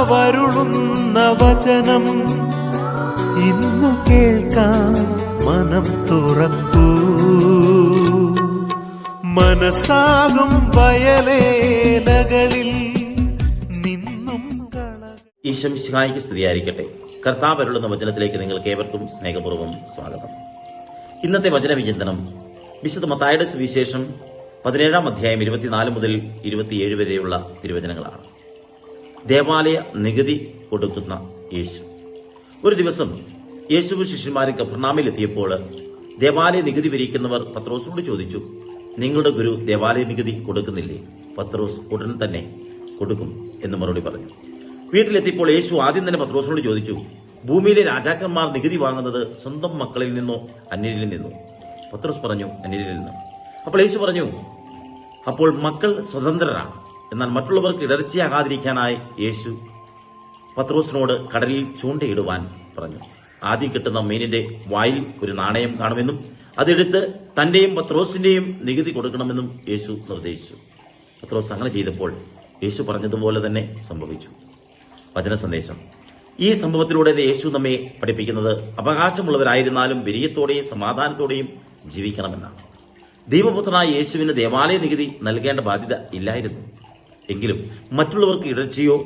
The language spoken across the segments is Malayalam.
കർത്താവരുളുന്ന വചനം ഇന്നു കേൾക്കാം, മനം തുറക്കൂ. മനസ്സാകും വയലേലകളിൽ നിന്നും ഈശോ മിശിഹായ്ക്ക് സ്തുതിയായിരിക്കട്ടെ. കർത്താവ് അരുളുന്ന വചനത്തിലേക്ക് നിങ്ങൾക്ക് ഏവർക്കും സ്നേഹപൂർവ്വം സ്വാഗതം. ഇന്നത്തെ വചനവിചിന്തനം വിശുദ്ധ മത്തായിയുടെ സുവിശേഷം 17-ാം അധ്യായം 24 മുതൽ 27 വരെയുള്ള തിരുവചനങ്ങളാണ്. ദേവാലയ നികുതി കൊടുക്കുന്ന യേശു. ഒരു ദിവസം യേശുവും ശിഷ്യന്മാരും കഫർനാമിൽ എത്തിയപ്പോൾ ദേവാലയ നികുതി പിരിക്കുന്നവർ പത്രോസിനോട് ചോദിച്ചു, നിങ്ങളുടെ ഗുരു ദേവാലയ നികുതി കൊടുക്കുന്നില്ലേ? പത്രോസ് ഉടൻ തന്നെ കൊടുക്കും എന്ന് മറുപടി പറഞ്ഞു. വീട്ടിലെത്തിയപ്പോൾ യേശു ആദ്യം തന്നെ പത്രോസിനോട് ചോദിച്ചു, ഭൂമിയിലെ രാജാക്കന്മാർ നികുതി വാങ്ങുന്നത് സ്വന്തം മക്കളിൽ നിന്നോ അന്യരിൽ നിന്നോ? പത്രോസ് പറഞ്ഞു, അന്യരിൽ നിന്നും. അപ്പോൾ യേശു പറഞ്ഞു, അപ്പോൾ മക്കൾ സ്വതന്ത്രരാണ്. എന്നാൽ മറ്റുള്ളവർക്ക് ഇടർച്ചയാകാതിരിക്കാനായി യേശു പത്രോസിനോട് കടലിൽ ചൂണ്ടയിടുവാൻ പറഞ്ഞു. ആദ്യം കിട്ടുന്ന മീനിന്റെ വായിൽ ഒരു നാണയം കാണുമെന്നും അതെടുത്ത് തന്റെയും പത്രോസിന്റെയും നികുതി കൊടുക്കണമെന്നും യേശു നിർദ്ദേശിച്ചു. പത്രോസ് അങ്ങനെ ചെയ്തപ്പോൾ യേശു പറഞ്ഞതുപോലെ തന്നെ സംഭവിച്ചു. വചന സന്ദേശം. ഈ സംഭവത്തിലൂടെ യേശു നമ്മെ പഠിപ്പിക്കുന്നത് അവകാശമുള്ളവരായിരുന്നാലും വിനയത്തോടെയും സമാധാനത്തോടെയും ജീവിക്കണമെന്നാണ്. ദൈവപുത്രനായ യേശുവിന് ദേവാലയ നികുതി നൽകേണ്ട ബാധ്യത ഇല്ലായിരുന്നു. എങ്കിലും മറ്റുള്ളവർക്ക് ഇടർച്ചയോ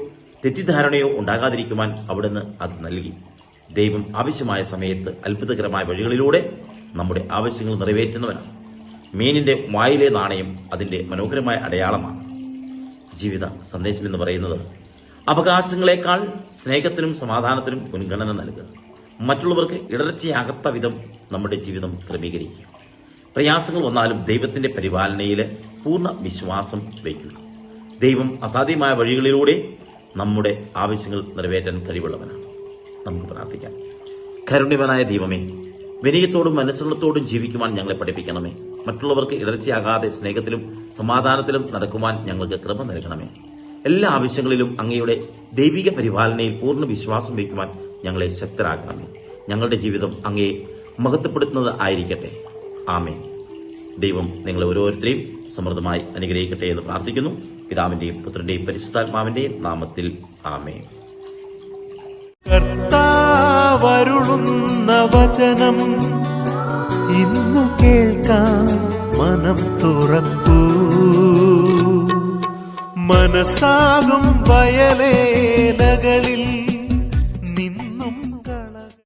തെറ്റിദ്ധാരണയോ ഉണ്ടാകാതിരിക്കുവാൻ അവിടുന്ന് അത് നൽകി. ദൈവം ആവശ്യമായ സമയത്ത് അത്ഭുതകരമായ വഴികളിലൂടെ നമ്മുടെ ആവശ്യങ്ങൾ നിറവേറ്റുന്നവനാണ്. മീനിന്റെ വായിലെ നാണയം അതിന്റെ മനോഹരമായ അടയാളമാണ്. ജീവിത സന്ദേശം എന്ന് പറയുന്നത് അവകാശങ്ങളെക്കാൾ സ്നേഹത്തിനും സമാധാനത്തിനും മുൻഗണന നൽകുക. മറ്റുള്ളവർക്ക് ഇടർച്ചയാകാത്ത വിധം നമ്മുടെ ജീവിതം ക്രമീകരിക്കുക. പ്രയാസങ്ങൾ വന്നാലും ദൈവത്തിന്റെ പരിപാലനയിൽ പൂർണ്ണ വിശ്വാസം വയ്ക്കുക. ദൈവം അസാധ്യമായ വഴികളിലൂടെ നമ്മുടെ ആവശ്യങ്ങൾ നിറവേറ്റാൻ കഴിവുള്ളവനാണ്. നമുക്ക് പ്രാർത്ഥിക്കാം. കാരുണ്യവാനായ ദൈവമേ, വിനയത്തോടും അനുസരണത്തോടും ജീവിക്കുവാൻ ഞങ്ങളെ പഠിപ്പിക്കണമേ. മറ്റുള്ളവർക്ക് ഇടർച്ചയാകാതെ സ്നേഹത്തിലും സമാധാനത്തിലും നടക്കുവാൻ ഞങ്ങൾക്ക് കൃപ നൽകണമേ. എല്ലാ ആവശ്യങ്ങളിലും അങ്ങയുടെ ദൈവിക പരിപാലനയിൽ പൂർണ്ണ വിശ്വാസം വയ്ക്കുവാൻ ഞങ്ങളെ ശക്തരാക്കണമേ. ഞങ്ങളുടെ ജീവിതം അങ്ങയെ മഹത്വപ്പെടുത്തുന്നത് ആയിരിക്കട്ടെ. ആമേൻ. ദൈവം നിങ്ങളെ ഓരോരുത്തരെയും സമൃദ്ധമായി അനുഗ്രഹിക്കട്ടെ എന്ന് പ്രാർത്ഥിക്കുന്നു. പിതാവിന്റെയും പുത്രന്റെയും പരിശുദ്ധാത്മാവിന്റെയും നാമത്തിൽ ആമേൻ. കർത്താവരുളുന്ന വചനം ഇന്നു കേൾക്കാം, മനം തുറക്കൂ. മനസ്സാകും വയലേലകളിൽ